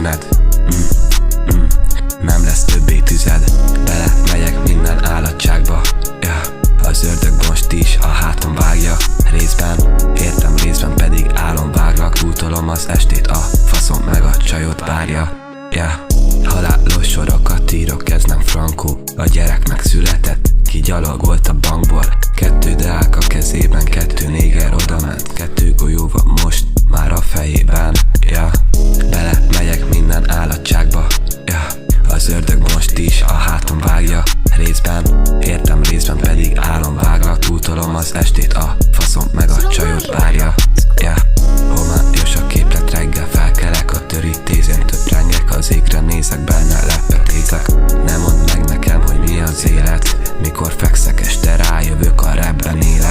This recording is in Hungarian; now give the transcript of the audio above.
szüned. Nem lesz többé tüzed. Bele megyek minden állatságba, yeah. Az ördög most is a hátam vágja. Részben értem, részben pedig váglak. Bútolom az estét, a faszom meg a csajot várja, yeah. Halálos sorokat írok, ez nem frankó. A gyerek megszületett, kigyalogolt a bankból. 2 deák a kezében, 2 néger odament. 2 golyó van most már a fejében, yeah. Bele megyek minden állatságba, yeah. Az ördög most is a hátam vágja. Részben értem, részben pedig váglak. Bútolom az estét, a faszom meg a csajot várja, yeah. Homályos a képlet, reggel felkelek a törítézén. Töprengek az égre, nézek benne, lepetézek. Nem mondd meg nekem, hogy mi az élet. Mikor fekszek este, rájövök a rapben élet.